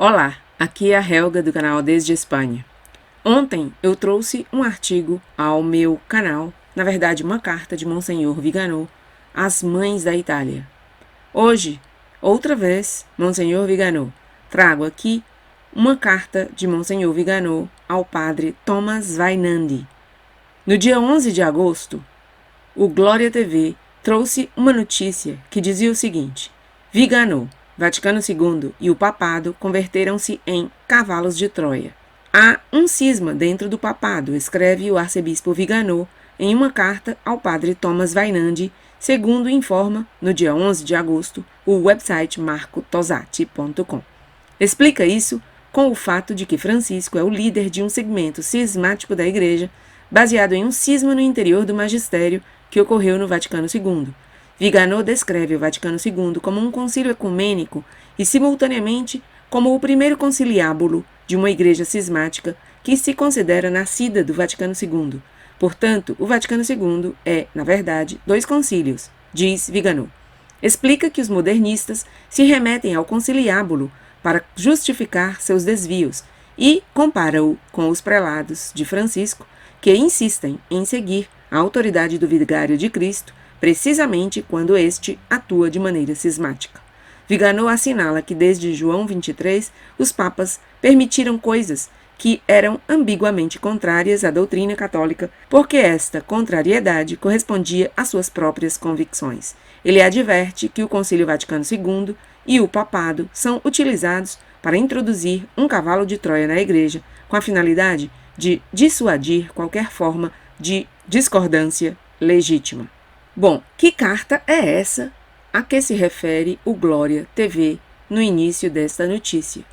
Olá, aqui é a Helga do canal Desde Espanha. Ontem eu trouxe um artigo ao meu canal, na verdade uma carta de Monsenhor Viganò às mães da Itália. Hoje, outra vez, Monsenhor Viganò, trago aqui uma carta de Monsenhor Viganò ao padre Thomas Vainandi. No dia 11 de agosto, o Glória TV trouxe uma notícia que dizia o seguinte: Viganò, Vaticano II e o papado converteram-se em cavalos de Troia. Há um cisma dentro do papado, escreve o arcebispo Viganò em uma carta ao padre Thomas Vainandi, segundo informa, no dia 11 de agosto, o website marcotosati.com. Explica isso com o fato de que Francisco é o líder de um segmento cismático da Igreja, baseado em um cisma no interior do magistério que ocorreu no Vaticano II. Viganò descreve o Vaticano II como um concílio ecumênico e, simultaneamente, como o primeiro conciliábulo de uma igreja cismática que se considera nascida do Vaticano II. Portanto, o Vaticano II é, na verdade, 2 concílios, diz Viganò. Explica que os modernistas se remetem ao conciliábulo para justificar seus desvios e compara-o com os prelados de Francisco, que insistem em seguir a autoridade do Vigário de Cristo, precisamente quando este atua de maneira cismática. Viganò assinala que desde João 23, os papas permitiram coisas que eram ambiguamente contrárias à doutrina católica, porque esta contrariedade correspondia às suas próprias convicções. Ele adverte que o Concílio Vaticano II e o papado são utilizados para introduzir um cavalo de Troia na Igreja, com a finalidade de dissuadir qualquer forma de discordância legítima. Bom, que carta é essa a que se refere o Glória TV no início desta notícia?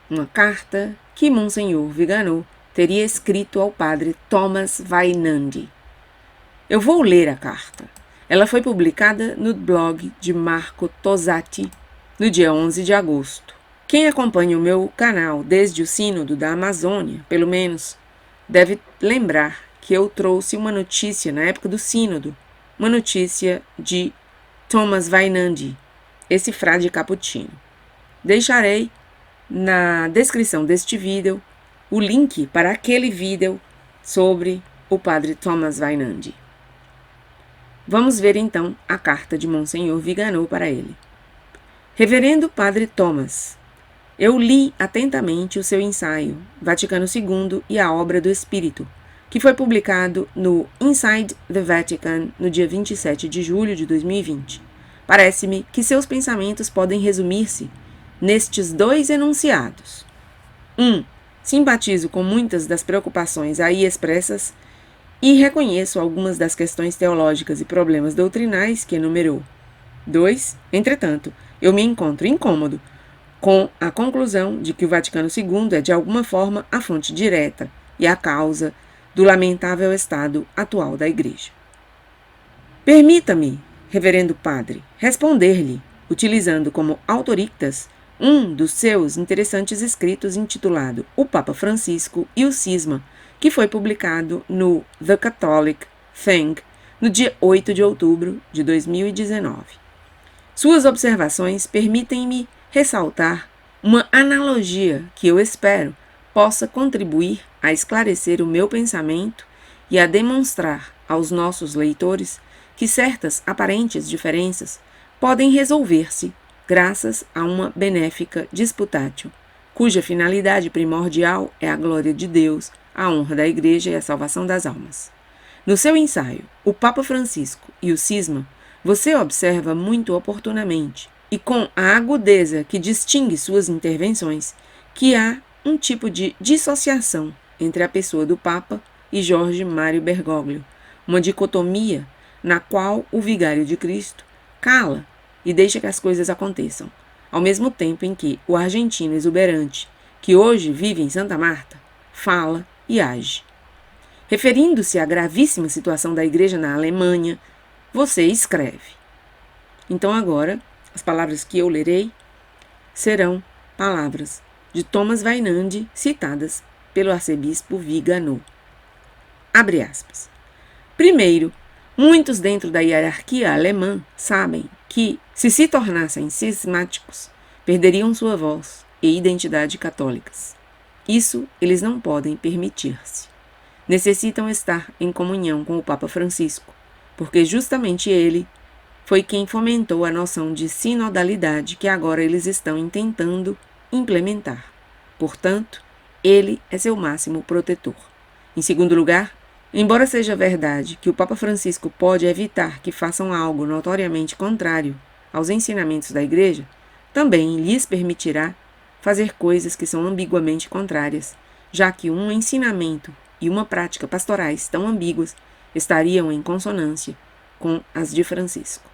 Uma carta que Monsenhor Viganò teria escrito ao padre Thomas Vainandi. Eu vou ler a carta. Ela foi publicada no blog de Marco Tosati no dia 11 de agosto. Quem acompanha o meu canal desde o Sínodo da Amazônia, pelo menos, deve lembrar que eu trouxe uma notícia na época do Sínodo, uma notícia de Thomas Vainandi, esse frade cappuccino. Deixarei na descrição deste vídeo o link para aquele vídeo sobre o padre Thomas Vainandi. Vamos ver então a carta de Monsenhor Viganò para ele. Reverendo Padre Thomas, eu li atentamente o seu ensaio, Vaticano II e a Obra do Espírito, que foi publicado no Inside the Vatican no dia 27 de julho de 2020. Parece-me que seus pensamentos podem resumir-se nestes 2 enunciados. 1. Simpatizo com muitas das preocupações aí expressas e reconheço algumas das questões teológicas e problemas doutrinais que enumerou. 2. Entretanto, eu me encontro incômodo com a conclusão de que o Vaticano II é de alguma forma a fonte direta e a causa do lamentável estado atual da Igreja. Permita-me, reverendo padre, responder-lhe, utilizando como autorictas um dos seus interessantes escritos intitulado O Papa Francisco e o Cisma, que foi publicado no The Catholic Thing no dia 8 de outubro de 2019. Suas observações permitem-me ressaltar uma analogia que eu espero possa contribuir a esclarecer o meu pensamento e a demonstrar aos nossos leitores que certas aparentes diferenças podem resolver-se graças a uma benéfica disputatio, cuja finalidade primordial é a glória de Deus, a honra da Igreja e a salvação das almas. No seu ensaio, O Papa Francisco e o Cisma, você observa muito oportunamente e com a agudeza que distingue suas intervenções que há um tipo de dissociação entre a pessoa do Papa e Jorge Mário Bergoglio, uma dicotomia na qual o Vigário de Cristo cala e deixa que as coisas aconteçam, ao mesmo tempo em que o argentino exuberante, que hoje vive em Santa Marta, fala e age. Referindo-se à gravíssima situação da Igreja na Alemanha, você escreve. Então agora, as palavras que eu lerei serão palavras de Thomas Vainandi citadas pelo arcebispo Viganò. Abre aspas. Primeiro, muitos dentro da hierarquia alemã sabem que, se tornassem cismáticos, perderiam sua voz e identidade católicas. Isso eles não podem permitir-se. Necessitam estar em comunhão com o Papa Francisco, porque justamente ele foi quem fomentou a noção de sinodalidade que agora eles estão tentando implementar. Portanto, ele é seu máximo protetor. Em segundo lugar, embora seja verdade que o Papa Francisco pode evitar que façam algo notoriamente contrário aos ensinamentos da Igreja, também lhes permitirá fazer coisas que são ambiguamente contrárias, já que um ensinamento e uma prática pastorais tão ambíguas estariam em consonância com as de Francisco.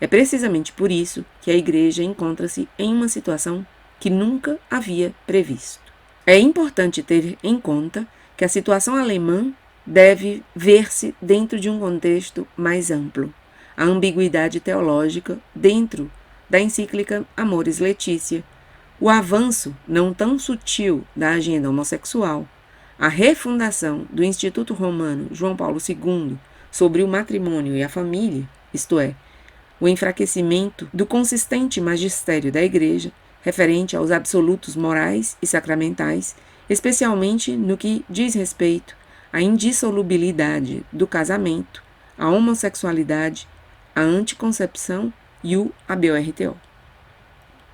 É precisamente por isso que a Igreja encontra-se em uma situação que nunca havia previsto. É importante ter em conta que a situação alemã deve ver-se dentro de um contexto mais amplo. A ambiguidade teológica dentro da encíclica Amoris Laetitia, o avanço não tão sutil da agenda homossexual, a refundação do Instituto Romano João Paulo II sobre o matrimônio e a família, isto é, o enfraquecimento do consistente magistério da Igreja, referente aos absolutos morais e sacramentais, especialmente no que diz respeito à indissolubilidade do casamento, à homossexualidade, à anticoncepção e o ABORTO.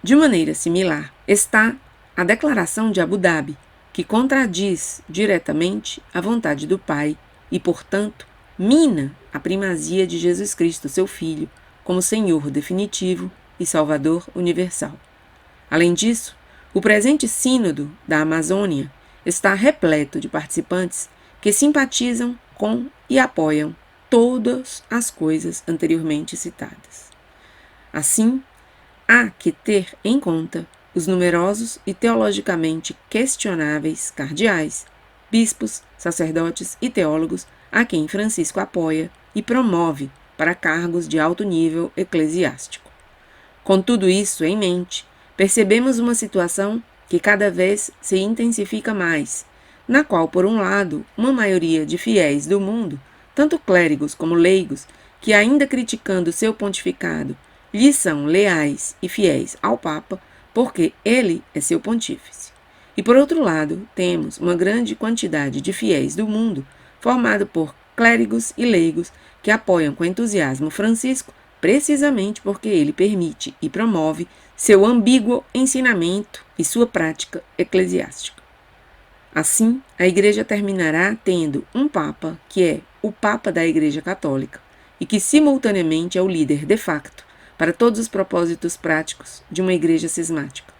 De maneira similar, está a Declaração de Abu Dhabi, que contradiz diretamente a vontade do Pai e, portanto, mina a primazia de Jesus Cristo, seu Filho, como Senhor definitivo e Salvador universal. Além disso, o presente Sínodo da Amazônia está repleto de participantes que simpatizam com e apoiam todas as coisas anteriormente citadas. Assim, há que ter em conta os numerosos e teologicamente questionáveis cardeais, bispos, sacerdotes e teólogos a quem Francisco apoia e promove para cargos de alto nível eclesiástico. Com tudo isso em mente, percebemos uma situação que cada vez se intensifica mais, na qual, por um lado, uma maioria de fiéis do mundo, tanto clérigos como leigos, que ainda criticando seu pontificado, lhes são leais e fiéis ao Papa, porque ele é seu pontífice. E por outro lado, temos uma grande quantidade de fiéis do mundo, formado por clérigos e leigos, que apoiam com entusiasmo Francisco, precisamente porque ele permite e promove seu ambíguo ensinamento e sua prática eclesiástica. Assim, a Igreja terminará tendo um Papa que é o Papa da Igreja Católica e que simultaneamente é o líder de facto para todos os propósitos práticos de uma Igreja cismática.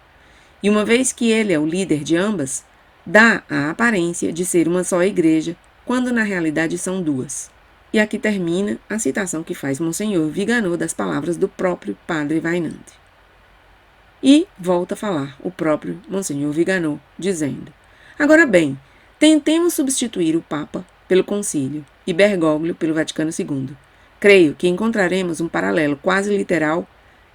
E uma vez que ele é o líder de ambas, dá a aparência de ser uma só Igreja, quando na realidade são duas. E aqui termina a citação que faz Monsenhor Viganò das palavras do próprio Padre Vainante. E volta a falar o próprio Monsenhor Viganò, dizendo: agora bem, tentemos substituir o Papa pelo Concílio e Bergoglio pelo Vaticano II. Creio que encontraremos um paralelo quase literal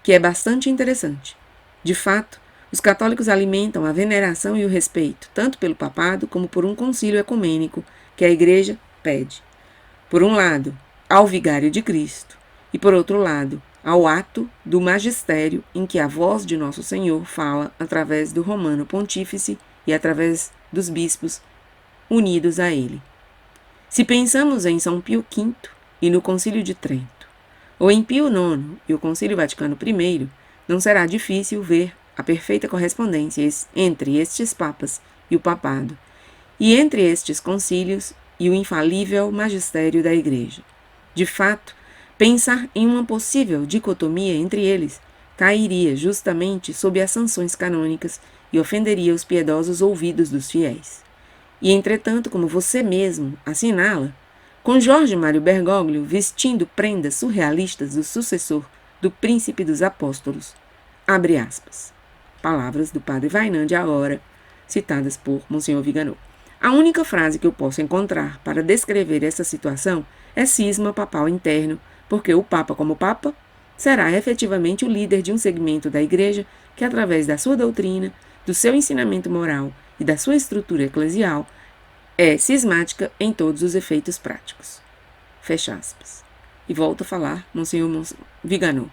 que é bastante interessante. De fato, os católicos alimentam a veneração e o respeito tanto pelo papado como por um concílio ecumênico que a Igreja pede. Por um lado, ao vigário de Cristo, e por outro lado, ao ato do magistério em que a voz de Nosso Senhor fala através do Romano Pontífice e através dos bispos unidos a ele. Se pensamos em São Pio V e no Concílio de Trento, ou em Pio IX e o Concílio Vaticano I, não será difícil ver a perfeita correspondência entre estes papas e o papado, e entre estes concílios e o infalível magistério da Igreja. De fato, pensar em uma possível dicotomia entre eles cairia justamente sob as sanções canônicas e ofenderia os piedosos ouvidos dos fiéis. E, entretanto, como você mesmo assinala, com Jorge Mário Bergoglio vestindo prendas surrealistas do sucessor do príncipe dos apóstolos, abre aspas. Palavras do Padre Vainante agora, citadas por Monsenhor Viganò. A única frase que eu posso encontrar para descrever essa situação é cisma papal interno, porque o Papa, como Papa, será efetivamente o líder de um segmento da Igreja que, através da sua doutrina, do seu ensinamento moral e da sua estrutura eclesial, é cismática em todos os efeitos práticos. Fecha aspas. E volta a falar Monsenhor Viganò.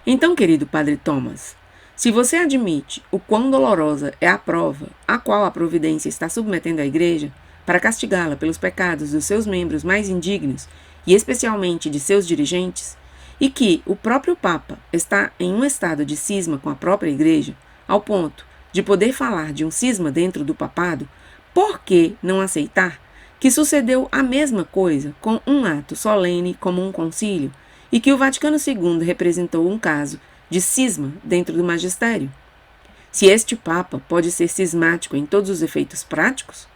Então, querido Padre Thomas, Se você admite o quão dolorosa é a prova a qual a providência está submetendo a Igreja para castigá-la pelos pecados dos seus membros mais indignos e especialmente de seus dirigentes, e que o próprio Papa está em um estado de cisma com a própria Igreja, ao ponto de poder falar de um cisma dentro do papado, por que não aceitar que sucedeu a mesma coisa com um ato solene como um concílio e que o Vaticano II representou um caso de cisma dentro do magistério? Se este Papa pode ser cismático em todos os efeitos práticos,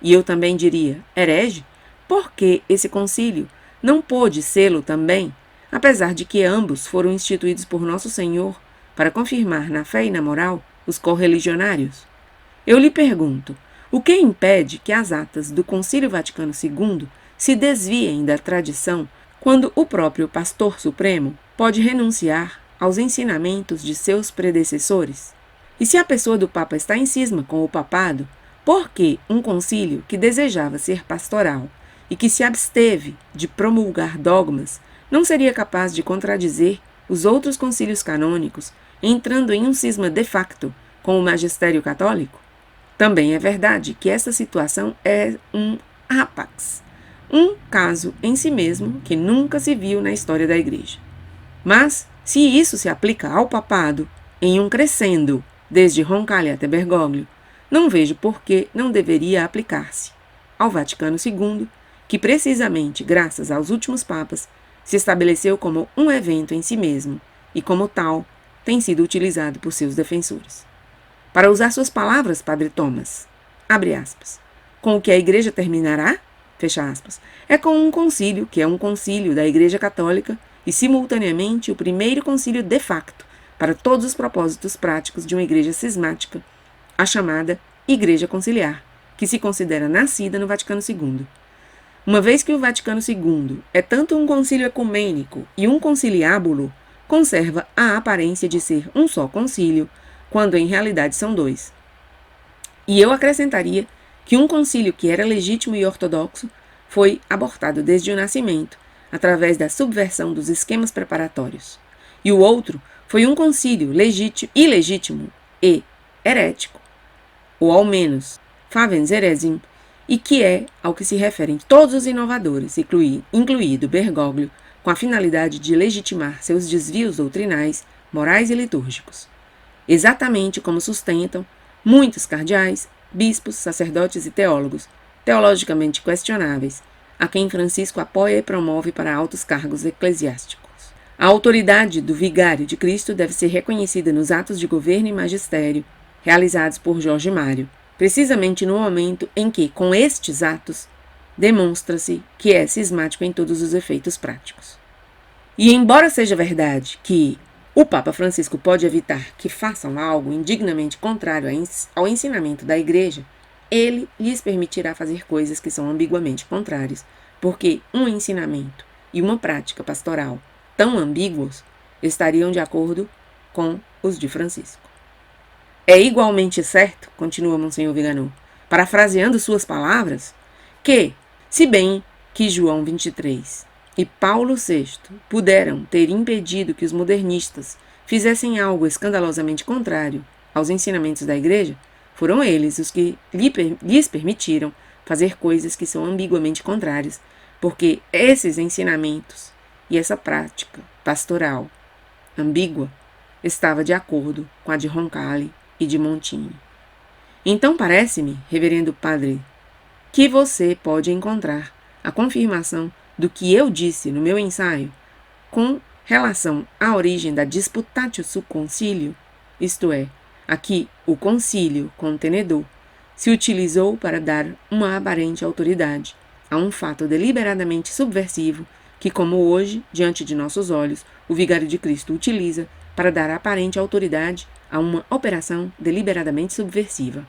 e eu também diria herege, por que esse concílio não pôde sê-lo também, apesar de que ambos foram instituídos por Nosso Senhor para confirmar na fé e na moral os correligionários? Eu lhe pergunto, o que impede que as atas do Concílio Vaticano II se desviem da tradição quando o próprio Pastor Supremo pode renunciar aos ensinamentos de seus predecessores? E se a pessoa do Papa está em cisma com o papado, por que um concílio que desejava ser pastoral e que se absteve de promulgar dogmas não seria capaz de contradizer os outros concílios canônicos, entrando em um cisma de facto com o magistério católico? Também é verdade que essa situação é um rapax, um caso em si mesmo que nunca se viu na história da Igreja. Mas, se isso se aplica ao papado, em um crescendo, desde Roncalli até Bergoglio, não vejo por que não deveria aplicar-se ao Vaticano II, que precisamente graças aos últimos papas se estabeleceu como um evento em si mesmo e como tal tem sido utilizado por seus defensores. Para usar suas palavras, Padre Thomas, abre aspas, com o que a Igreja terminará, fecha aspas, é com um concílio que é um concílio da Igreja Católica e simultaneamente o primeiro concílio de facto para todos os propósitos práticos de uma igreja cismática, a chamada Igreja Conciliar, que se considera nascida no Vaticano II. Uma vez que o Vaticano II é tanto um concílio ecumênico e um conciliábulo, conserva a aparência de ser um só concílio, quando em realidade são dois. E eu acrescentaria que um concílio que era legítimo e ortodoxo foi abortado desde o nascimento, através da subversão dos esquemas preparatórios. E o outro foi um concílio ilegítimo e herético, ou ao menos favens heresim, e que é ao que se referem todos os inovadores, incluído Bergoglio, com a finalidade de legitimar seus desvios doutrinais, morais e litúrgicos. Exatamente como sustentam muitos cardeais, bispos, sacerdotes e teólogos, teologicamente questionáveis, a quem Francisco apoia e promove para altos cargos eclesiásticos. A autoridade do Vigário de Cristo deve ser reconhecida nos atos de governo e magistério realizados por Jorge Mário, precisamente no momento em que, com estes atos, demonstra-se que é cismático em todos os efeitos práticos. E embora seja verdade que o Papa Francisco pode evitar que façam algo indignamente contrário ao ensinamento da Igreja, ele lhes permitirá fazer coisas que são ambiguamente contrárias, porque um ensinamento e uma prática pastoral tão ambíguos estariam de acordo com os de Francisco. É igualmente certo, continua Monsenhor Viganò, parafraseando suas palavras, que, se bem que João 23 e Paulo VI puderam ter impedido que os modernistas fizessem algo escandalosamente contrário aos ensinamentos da Igreja, foram eles os que lhes permitiram fazer coisas que são ambiguamente contrárias, porque esses ensinamentos e essa prática pastoral ambígua estava de acordo com a de Roncalli e de Montini. Então parece-me, reverendo padre, que você pode encontrar a confirmação do que eu disse no meu ensaio com relação à origem da disputatio sul concilio, isto é, aqui o concílio contenedor se utilizou para dar uma aparente autoridade a um fato deliberadamente subversivo que, como hoje, diante de nossos olhos, o Vigário de Cristo utiliza para dar aparente autoridade a uma operação deliberadamente subversiva.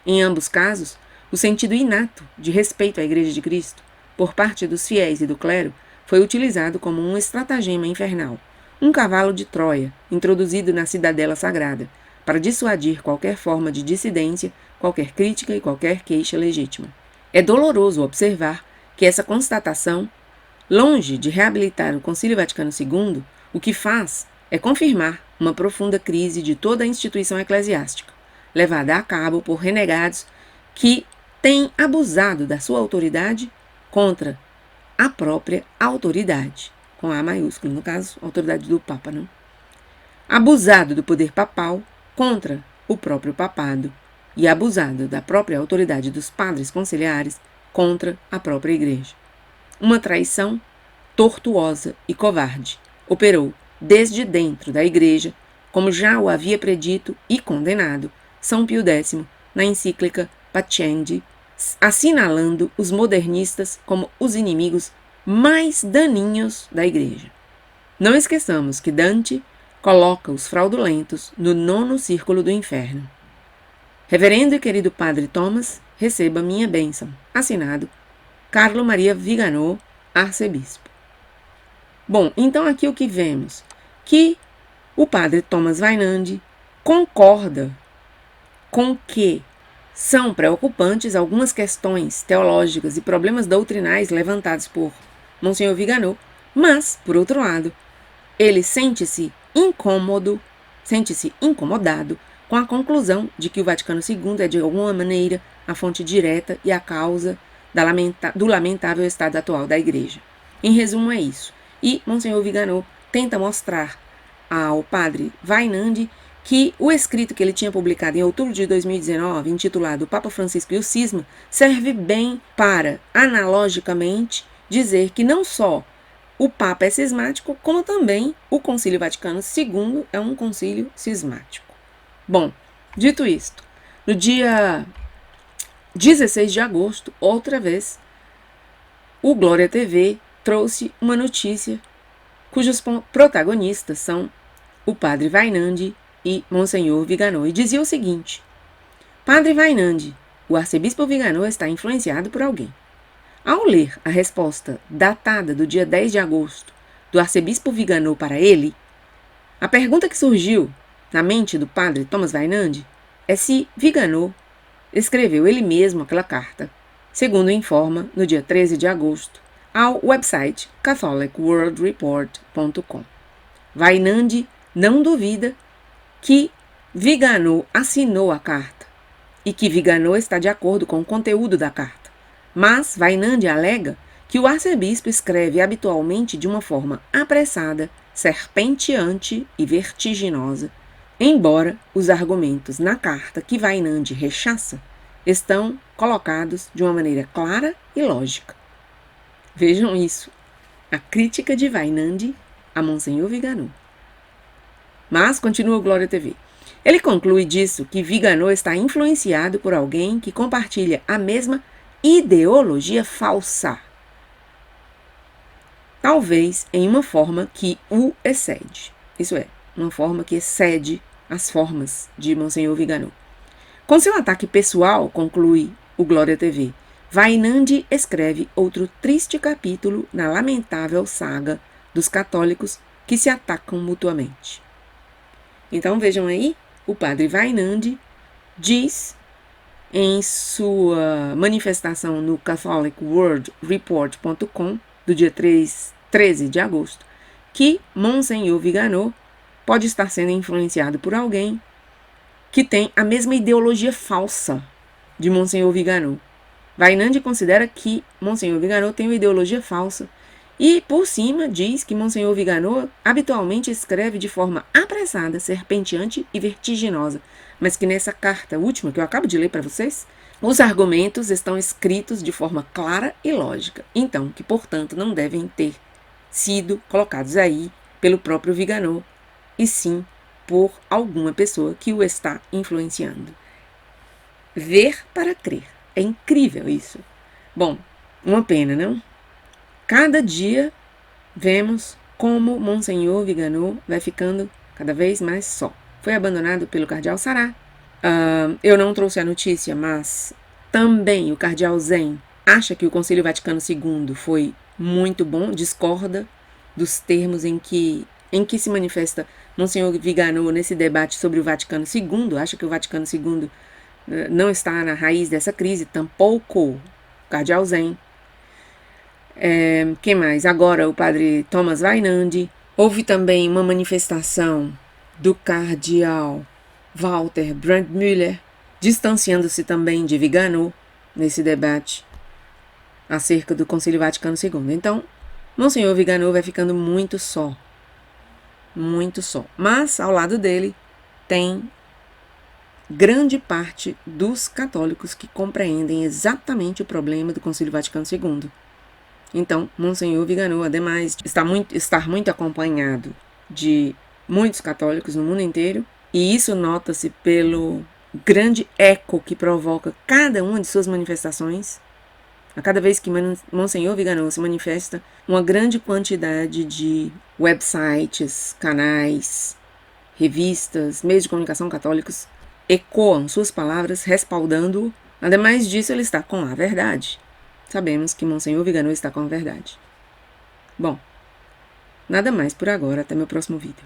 Em ambos casos, o sentido inato de respeito à Igreja de Cristo, por parte dos fiéis e do clero, foi utilizado como um estratagema infernal, um cavalo de Troia, introduzido na cidadela sagrada, para dissuadir qualquer forma de dissidência, qualquer crítica e qualquer queixa legítima. É doloroso observar que essa constatação, longe de reabilitar o Concílio Vaticano II, o que faz é confirmar uma profunda crise de toda a instituição eclesiástica, levada a cabo por renegados que têm abusado da sua autoridade contra a própria autoridade, com A maiúsculo, no caso, autoridade do Papa, não? Abusado do poder papal contra o próprio papado e abusado da própria autoridade dos padres conciliares contra a própria igreja. Uma traição tortuosa e covarde operou desde dentro da igreja, como já o havia predito e condenado São Pio X na encíclica Pascendi, assinalando os modernistas como os inimigos mais daninhos da igreja. Não esqueçamos que Dante coloca os fraudulentos no 9º círculo do inferno. Reverendo e querido Padre Thomas, receba minha bênção. Assinado, Carlo Maria Viganò, arcebispo. Bom, então aqui o que vemos? Que o Padre Thomas Vainandi concorda com que são preocupantes algumas questões teológicas e problemas doutrinais levantados por Monsenhor Viganò, mas, por outro lado, ele sente-se incomodado com a conclusão de que o Vaticano II é, de alguma maneira, a fonte direta e a causa do lamentável estado atual da Igreja. Em resumo, é isso. E Monsenhor Viganò tenta mostrar ao Padre Vainandi que o escrito que ele tinha publicado em outubro de 2019, intitulado O Papa Francisco e o Cisma, serve bem para, analogicamente, dizer que não só o Papa é cismático, como também o Concílio Vaticano II é um concílio cismático. Bom, dito isto, no dia 16 de agosto, outra vez, o Glória TV trouxe uma notícia cujos protagonistas são o Padre Vainandi e Monsenhor Viganò, e dizia o seguinte: Padre Vainandi, o arcebispo Viganò está influenciado por alguém. Ao ler a resposta datada do dia 10 de agosto do arcebispo Viganò para ele, a pergunta que surgiu na mente do Padre Thomas Vainandi é se Viganò escreveu ele mesmo aquela carta, segundo informa no dia 13 de agosto ao website catholicworldreport.com. Vainandi não duvida que Viganò assinou a carta e que Viganò está de acordo com o conteúdo da carta, mas Vainandi alega que o arcebispo escreve habitualmente de uma forma apressada, serpenteante e vertiginosa, embora os argumentos na carta que Vainandi rechaça estão colocados de uma maneira clara e lógica. Vejam isso, a crítica de Vainandi a Monsenhor Viganò. Mas, continua o Glória TV, ele conclui disso que Viganò está influenciado por alguém que compartilha a mesma ideologia falsa, talvez em uma forma que o excede. Isso é, uma forma que excede as formas de Monsenhor Viganò. Com seu ataque pessoal, conclui o Glória TV, Vainandi escreve outro triste capítulo na lamentável saga dos católicos que se atacam mutuamente. Então vejam aí, o Padre Vainandi diz em sua manifestação no catholicworldreport.com do dia 13 de agosto que Monsenhor Viganò pode estar sendo influenciado por alguém que tem a mesma ideologia falsa de Monsenhor Viganò. Vainandi considera que Monsenhor Viganò tem uma ideologia falsa e, por cima, diz que Monsenhor Viganò habitualmente escreve de forma apressada, serpenteante e vertiginosa, mas que nessa carta última, que eu acabo de ler para vocês, os argumentos estão escritos de forma clara e lógica, então, que, portanto, não devem ter sido colocados aí pelo próprio Viganò, e sim por alguma pessoa que o está influenciando. Ver para crer. É incrível isso. Bom, uma pena, não? Cada dia vemos como Monsenhor Viganò vai ficando cada vez mais só. Foi abandonado pelo cardeal Sará. Eu não trouxe a notícia, mas também o cardeal Zen acha que o Concílio Vaticano II foi muito bom, discorda dos termos em que se manifesta Monsenhor Viganò nesse debate sobre o Vaticano II, acha que o Vaticano II não está na raiz dessa crise, tampouco o cardeal Zen. Quem mais? Agora o Padre Thomas Vainandi Houve também uma manifestação do cardeal Walter Brandmüller, distanciando-se também de Vigano nesse debate acerca do Concílio Vaticano II. Então, Monsenhor Vigano vai ficando muito só. Muito só. Mas, ao lado dele, tem grande parte dos católicos que compreendem exatamente o problema do Concílio Vaticano II. Então, Monsenhor Vigano, ademais de estar muito acompanhado de muitos católicos no mundo inteiro, e isso nota-se pelo grande eco que provoca cada uma de suas manifestações. A cada vez que Monsenhor Vigano se manifesta, uma grande quantidade de websites, canais, revistas, meios de comunicação católicos ecoam suas palavras, respaldando-o. Ademais disso, ele está com a verdade. Sabemos que Monsenhor Vigano está com a verdade. Bom, nada mais por agora. Até meu próximo vídeo.